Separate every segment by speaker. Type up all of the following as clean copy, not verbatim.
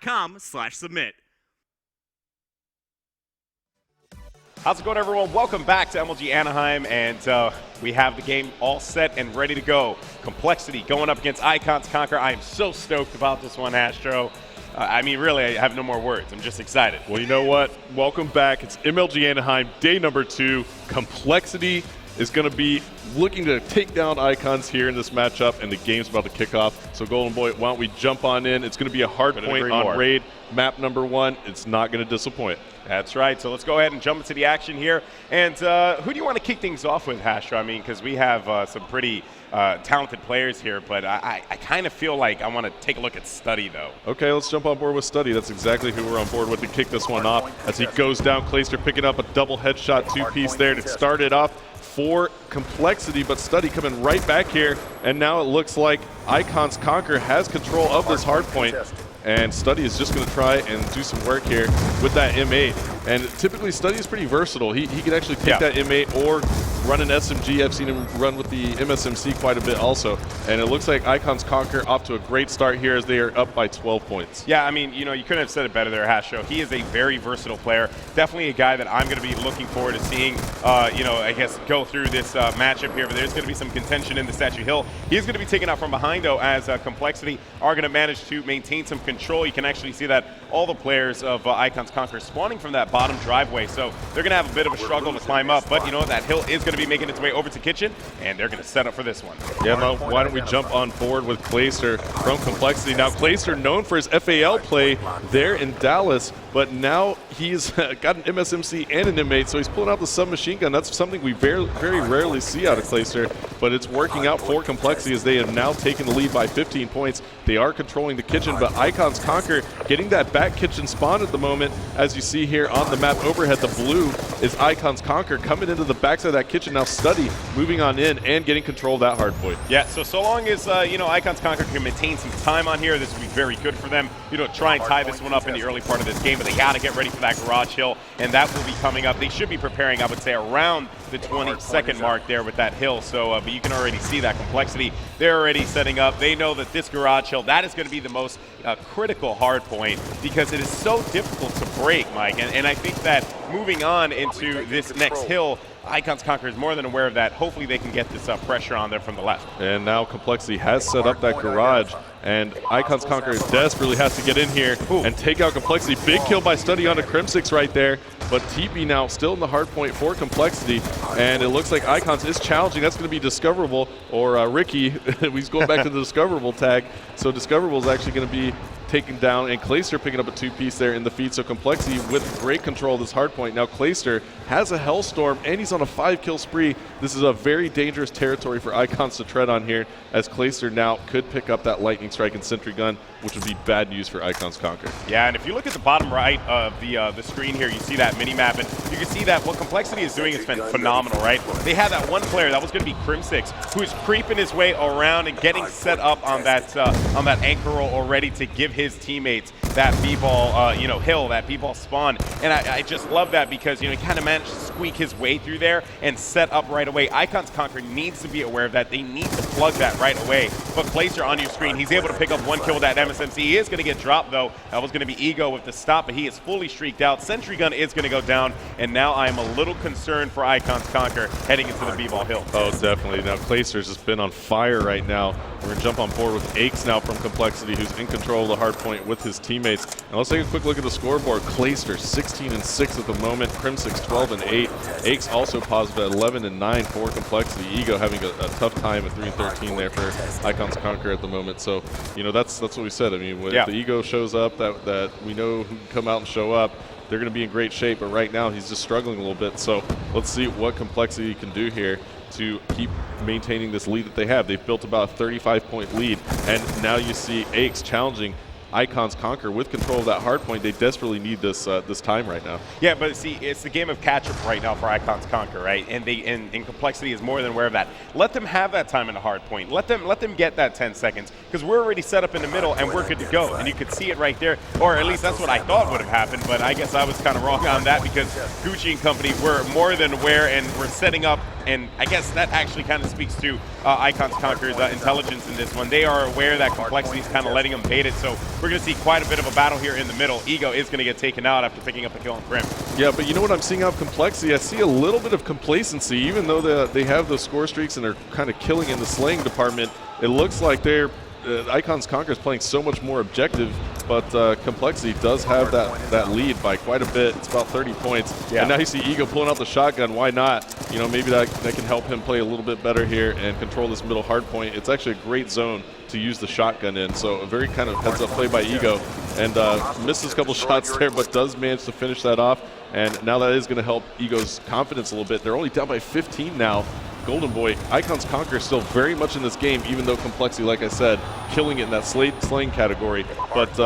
Speaker 1: compLexity.com/submit.
Speaker 2: How's it going, everyone? Welcome back to MLG Anaheim, and we have the game all set and ready to go. compLexity going up against Icons Conquer. I am so stoked about this one, Astro. I mean, really, I have no more words. I'm just excited.
Speaker 3: Well, you know what? Welcome back. It's MLG Anaheim, day number 2. compLexity is going to be looking to take down Icons here in this matchup, and the game's about to kick off. So, Golden Boy, why don't we jump on in? It's going to be a hard point on raid. Map number 1. It's not going to disappoint.
Speaker 2: That's right. So let's go ahead and jump into the action here. And who do you want to kick things off with, Hastro? I mean, because we have some pretty talented players here, but I kind of feel like I want to take a look at Study, though.
Speaker 3: Okay, let's jump on board with Study. That's exactly who we're on board with to kick this one off. As he goes down, Clayster picking up a double headshot two-piece there to start it off for compLexity, but Study coming right back here, and now it looks like Icons Conquer has control of this hard point. And Study is just going to try and do some work here with that M8. And typically Study is pretty versatile. He can actually take that M8 or run an SMG. I've seen him run with the MSMC quite a bit also. And it looks like Icons Conquer off to a great start here as they are up by 12 points.
Speaker 2: Yeah, I mean, you know, you couldn't have said it better there, Hastro. He is a very versatile player. Definitely a guy that I'm going to be looking forward to seeing, you know, I guess go through this matchup here. But there's going to be some contention in the Statue Hill. He's going to be taken out from behind, though, as compLexity are going to manage to maintain some control. You can actually see that all the players of Icons Conquer spawning from that bottom driveway, so they're going to have a bit of a struggle to climb up, but you know that hill is going to be making its way over to Kitchen, and they're going to set up for this one.
Speaker 3: Yeah, well, why don't we jump on board with Clayster from compLexity. Now, Clayster known for his FAL play there in Dallas, but now he's got an MSMC and an M8, so he's pulling out the submachine gun. That's something we very rarely see out of Clayster, but it's working out for compLexity as they have now taken the lead by 15 points. They are controlling the kitchen, but Icons Conquer getting that back kitchen spawn at the moment. As you see here on the map overhead, the blue is Icons Conquer coming into the backside of that kitchen. Now Study moving on in and getting control of that hard point.
Speaker 2: Yeah, so long as, you know, Icons Conquer can maintain some time on here, this will be very good for them. You know, try and tie this one up in the early part of this game, but they got to get ready for that garage hill, and that will be coming up. They should be preparing, I would say, around the 20-second mark there with that hill. So, but you can already see that compLexity. They're already setting up. They know that this garage hill, that is going to be the most critical hard point because it is so difficult to break, Mike. And I think that moving on into this next hill, Icons Conquer is more than aware of that. Hopefully they can get this pressure on there from the left.
Speaker 3: And now compLexity has set up that garage, and Icons Conquer desperately has to get in here and take out compLexity. Big kill by Study onto Crimsix right there, but TP now still in the hard point for compLexity, and it looks like Icons is challenging. That's going to be Discoverable, or Ricky. He's going back to the Discoverable tag, so Discoverable is actually going to be taken down, and Clayster picking up a two-piece there in the feed. So compLexity with great control of this hard point. Now Clayster has a Hellstorm, and he's on a 5-kill spree. This is a very dangerous territory for Icons to tread on here, as Clayster now could pick up that Lightning Strike and Sentry Gun, which would be bad news for Icons Conquer.
Speaker 2: Yeah, and if you look at the bottom right of the screen here, you see that mini-map, and you can see that what compLexity is doing has been phenomenal, right? They had that one player, that was going to be Crimsix, who's creeping his way around and getting set up on that anchor roll already to give his teammates that B-ball, you know, hill, that B-ball spawn. And I just love that because, you know, he kind of managed to squeak his way through there and set up right away. Icons Conquer needs to be aware of that. They need to plug that right away. But Clayster on your screen, he's able to pick up one kill with that MSMC. He is going to get dropped, though. That was going to be Ego with the stop, but he is fully streaked out. Sentry Gun is going to go down, and now I am a little concerned for Icons Conquer heading into the B-ball hill.
Speaker 3: Oh, definitely. Now, Clayster's just been on fire right now. We're going to jump on board with Aches now from compLexity, who's in control of the hard point with his teammates. Now, let's take a quick look at the scoreboard. Clayster 16-6 at the moment. Crimsix 12-8. Aches also positive at 11-9 for compLexity. Ego having a tough time at 3-13 there for Icons Conquer at the moment. So, you know, that's what we said. I mean, when the Ego shows up, that we know who can come out and show up, they're going to be in great shape. But right now, he's just struggling a little bit. So let's see what compLexity can do here to keep maintaining this lead that they have. They've built about a 35-point lead, and now you see Aches challenging Icons Conquer with control of that hard point. They desperately need this this time right now.
Speaker 2: Yeah, but see, it's the game of catch-up right now for Icons Conquer, right? And compLexity is more than aware of that. Let them have that time in the hard point. Let them get that 10 seconds, because we're already set up in the middle and we're good to go. And you could see it right there, or at least that's what I thought would have happened. But I guess I was kind of wrong on that, because Gucci and company were more than aware and were setting up And I guess that actually kind of speaks to Icons Conqueror's intelligence in this one. They are aware that complexity is kind of letting them bait it, so we're going to see quite a bit of a battle here in the middle. Ego is going to get taken out after picking up a kill on Crim.
Speaker 3: Yeah, but you know what I'm seeing out of complexity? I see a little bit of complacency, even though they have those score streaks and are kind of killing in the slaying department. It looks like they're Icons Conquer is playing so much more objective, but complexity does have that lead by quite a bit. It's about 30 points. Yeah. And now you see Ego pulling out the shotgun. Why not? You know, maybe that can help him play a little bit better here and control this middle hard point. It's actually a great zone to use the shotgun in. So a very kind of heads-up play by Ego, and misses a couple shots there, but does manage to finish that off. And now that is going to help Ego's confidence a little bit. They're only down by 15 now. Golden Boy, Icons Conquer is still very much in this game, even though complexity, like I said, killing it in that slaying category. But,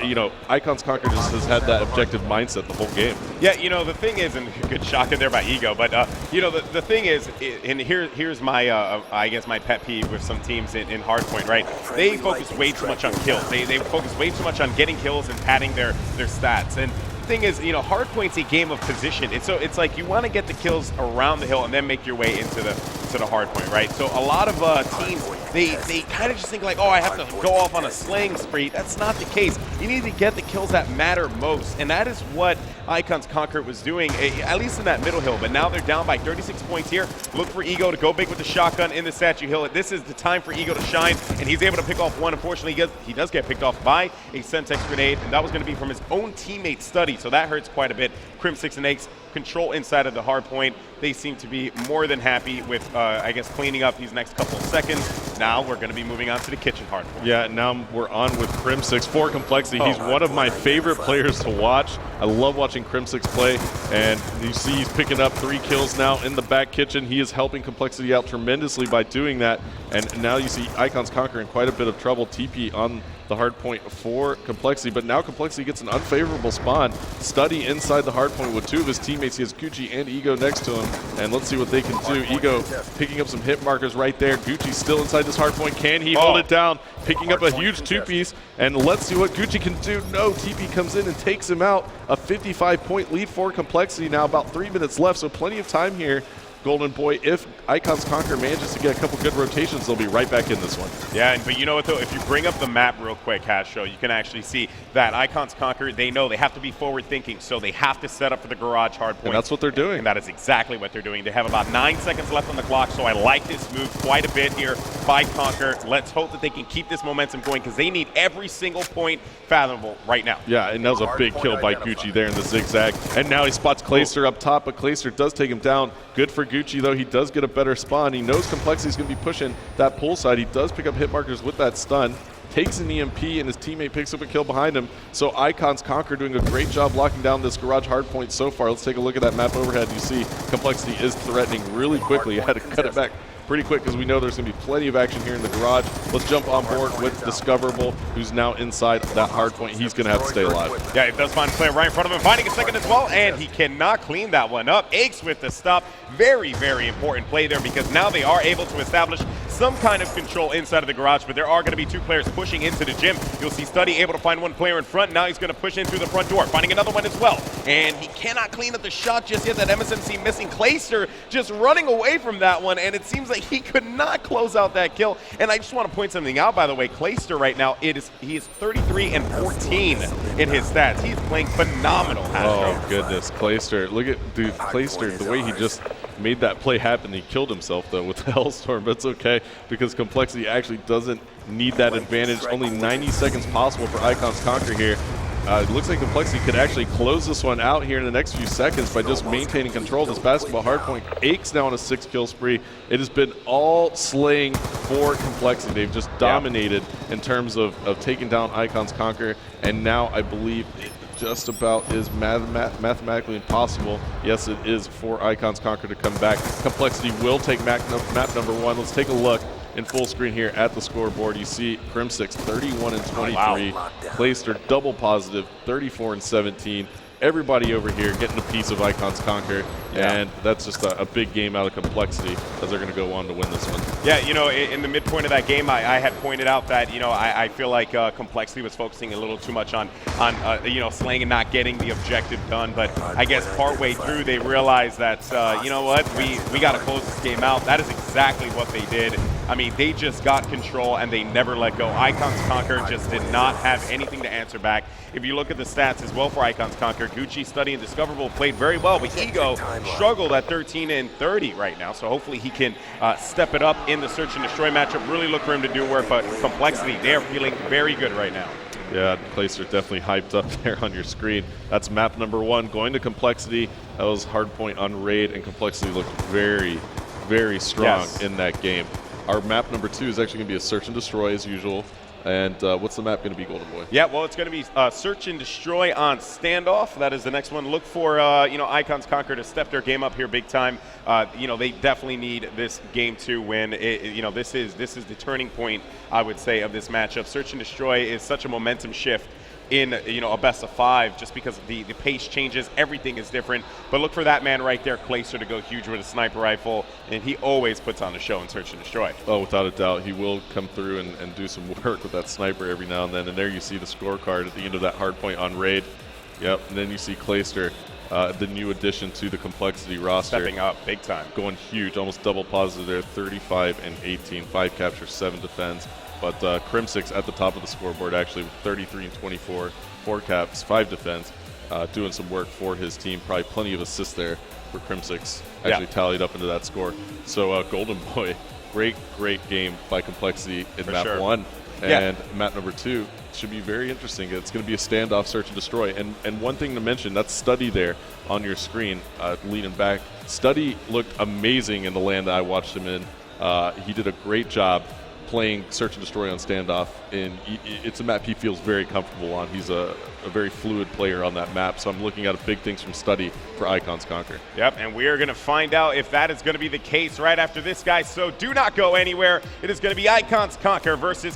Speaker 3: you know, Icons Conquer just has had that objective mindset the whole game.
Speaker 2: Yeah, you know, the thing is, and good shotgun there by Ego, but, you know, the thing is, and here's my, I guess, my pet peeve with some teams in Hardpoint, right? They focus way too much on kills. They focus way too much on getting kills and padding their stats. And thing is, you know, Hardpoint's a game of position. And so it's like you want to get the kills around the hill and then make your way into the hardpoint, right? So a lot of teams, they kind of just think like, oh, I have to go off on a slaying spree. That's not the case. You need to get the kills that matter most, and that is what Icons Conquer was doing, at least in that middle hill. But now they're down by 36 points here. Look for Ego to go big with the shotgun in the statue hill. This is the time for Ego to shine, and he's able to pick off one. Unfortunately, he does get picked off by a Sentex grenade, and that was going to be from his own teammate Study, so that hurts quite a bit. Crim6 and Aches control inside of the hard point. They seem to be more than happy with, I guess, cleaning up these next couple of seconds. Now we're going to be moving on to the kitchen hard point.
Speaker 3: Yeah, now we're on with Crim6 for complexity. He's one of my favorite players to watch. I love watching Crim6 play, and you see he's picking up 3 kills now in the back kitchen. He is helping complexity out tremendously by doing that, and now you see Icons Conquer in quite a bit of trouble. TP on the hard point for complexity, but now complexity gets an unfavorable spawn. Study inside the hard point with 2 of his teammates. He has Gucci and Ego next to him, and let's see what they can do. Ego picking up some hit markers right there. Gucci still inside this hard point. Can he hold it down? Picking up a huge 2-piece, and let's see what Gucci can do. No, TP comes in and takes him out. A 55-point lead for complexity now, about 3 minutes left, so plenty of time here. Golden Boy, if Icons Conquer manages to get a couple good rotations, they'll be right back in this one.
Speaker 2: Yeah, but you know what, though? If you bring up the map real quick, Hasho, you can actually see that Icons Conquer, they know they have to be forward-thinking, so they have to set up for the garage hard point.
Speaker 3: And that's what they're doing.
Speaker 2: And that is exactly what they're doing. They have about 9 seconds left on the clock, so I like this move quite a bit here by Conquer. Let's hope that they can keep this momentum going, because they need every single point fathomable right now.
Speaker 3: Yeah, and that was a big kill by Gucci there in the zigzag. And now he spots Clayster up top, but Clayster does take him down. Good for Gucci, though. He does get a better spawn. He knows complexity is going to be pushing that pull side. He does pick up hit markers with that stun. Takes an EMP, and his teammate picks up a kill behind him. So Icons Conquer doing a great job locking down this garage hardpoint so far. Let's take a look at that map overhead. You see complexity is threatening really quickly. Had to cut it back pretty quick because we know there's going to be plenty of action here in the garage. Let's jump on board with Discoverable, who's now inside that hard point. He's going to have to stay alive.
Speaker 2: Yeah, he does find a player right in front of him, finding a second as well, and he cannot clean that one up. Aches with the stop. Very, very important play there, because now they are able to establish some kind of control inside of the garage, but there are going to be 2 players pushing into the gym. You'll see Study able to find 1 player in front. Now he's going to push in through the front door, finding another one as well. And he cannot clean up the shot just yet. That MSMC missing. Clayster just running away from that one, and it seems like he could not close out that kill. And I just want to point something out, by the way. Clayster right now, he is 33 and 14 in his stats. He's playing phenomenal.
Speaker 3: Oh, goodness. Clayster. Look at, dude, Clayster, the way he just made that play happen. He killed himself, though, with the Hellstorm, but it's okay, because complexity actually doesn't need that advantage. Only 90 seconds possible for Icons Conquer here. It looks like complexity could actually close this one out here in the next few seconds by just maintaining control of this basketball hardpoint. Aches now on a 6-kill spree. It has been all slaying for complexity. They've just dominated in terms of taking down Icons Conquer, and now I believe it just about is mathematically impossible. Yes, it is for Icons Conquer to come back. Complexity will take map number 1. Let's take a look in full screen here at the scoreboard. You see Crim6 31 and 23. Clayster double positive 34 and 17. everybody over here getting a piece of Icons Conquer, and that's just a big game out of complexity as they're going to go on to win this one.
Speaker 2: Yeah, you know, in the midpoint of that game, I had pointed out that, you know, I feel like complexity was focusing a little too much on you know, slaying and not getting the objective done. But I guess partway through, they realized that, you know what, we got to close this game out. That is exactly what they did. I mean, they just got control and they never let go. Icons Conquer just did not have anything to answer back. If you look at the stats as well for Icons Conquer, Gucci, Study, and Discoverable played very well, but Ego struggled at 13 and 30 right now. So hopefully he can step it up in the Search and Destroy matchup. Really look for him to do work, but complexity, they are feeling very good right now.
Speaker 3: Yeah, Placer definitely hyped up there on your screen. That's map number 1, going to complexity. That was hardpoint on raid, and complexity looked very, very strong in that game. Our map number 2 is actually going to be a Search and Destroy as usual. And what's the map going to be, Golden Boy?
Speaker 2: Yeah, well, it's going to be Search and Destroy on Standoff. That is the next one. Look for, you know, Icons Conquer to step their game up here big time. You know, they definitely need this game to win. You know, this is the turning point, I would say, of this matchup. Search and Destroy is such a momentum shift in, you know, a best of 5 just because the pace changes, everything is different. But look for that man right there, Placer, to go huge with a sniper rifle, and he always puts on a show in Search and Destroy.
Speaker 3: Oh, without a doubt, he will come through and do some work with that sniper every now and then. And there you see the scorecard at the end of that hardpoint on raid. Yep, and then you see Clayster, the new addition to the complexity roster.
Speaker 2: Stepping up big time.
Speaker 3: Going huge, almost double positive there, 35 and 18, 5 captures, 7 defends. But Crim6 at the top of the scoreboard actually with 33 and 24, 4 caps, 5 defense, doing some work for his team. Probably plenty of assists there for Crim6, actually tallied up into that score. So Golden Boy, great game by complexity in map 1. And map number 2 should be very interesting. It's going to be a standoff Search and Destroy. And one thing to mention, that's Study there on your screen, leaning back. Study looked amazing in the land that I watched him in. He did a great job playing Search and Destroy on Standoff, and it's a map he feels very comfortable on. He's a very fluid player on that map, so I'm looking at big things from Study for Icons Conquer.
Speaker 2: Yep, and we are going to find out if that is going to be the case right after this, guys, so do not go anywhere. It is going to be Icons Conquer versus